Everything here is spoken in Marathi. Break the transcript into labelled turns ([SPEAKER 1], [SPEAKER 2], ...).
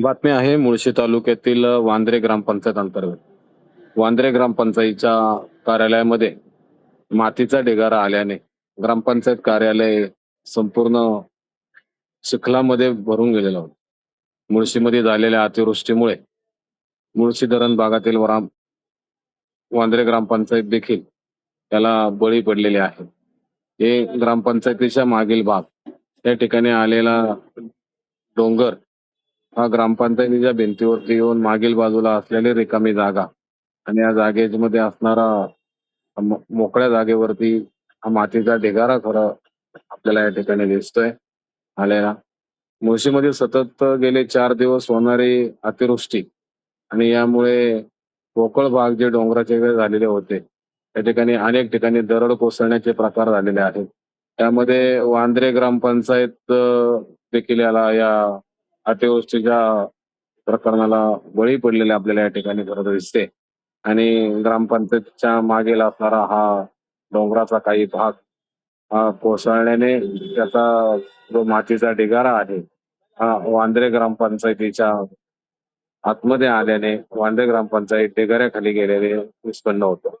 [SPEAKER 1] बातमी आहे मुळशी तालुक्यातील वांद्रे ग्रामपंचायत अंतर्गत. वांद्रे ग्रामपंचायतीच्या कार्यालयामध्ये मातीचा ढिगारा आल्याने ग्रामपंचायत कार्यालय संपूर्ण चिखलामध्ये भरून गेलेलं होतं. मुळशीमध्ये झालेल्या अतिवृष्टीमुळे मुळशी धरण भागातील वांद्रे ग्रामपंचायत देखील त्याला बळी पडलेले आहे. हे ग्रामपंचायतीच्या मागील भाग, त्या ठिकाणी आलेला डोंगर हा ग्रामपंचायतीच्या भिंतीवरती येऊन मागील बाजूला असलेली रिकामी जागा आणि या जागेमध्ये असणारा मोकळ्या जागेवरती हा मातीचा ढिगारा खरं आपल्याला या ठिकाणी दिसतोय आलेला. मुळशीमध्ये सतत गेले 4 दिवस होणारी अतिवृष्टी आणि यामुळे पोकळ भाग जे डोंगराचे वगैरे झालेले होते त्या ठिकाणी अनेक ठिकाणी दरड कोसळण्याचे प्रकार झालेले आहेत. त्यामध्ये वांद्रे ग्रामपंचायत देखील या अतिवृष्टीच्या प्रकरणाला बळी पडलेले आपल्याला या ठिकाणी खरं दिसते. आणि ग्रामपंचायतच्या मागेल असणारा हा डोंगराचा काही भाग हा कोसळल्याने त्याचा जो मातीचा ढिगारा आहे हा वांद्रे ग्रामपंचायतीच्या आतमध्ये आल्याने वांद्रे ग्रामपंचायत ढिगाऱ्याखाली गेलेले निष्पन्न होतं.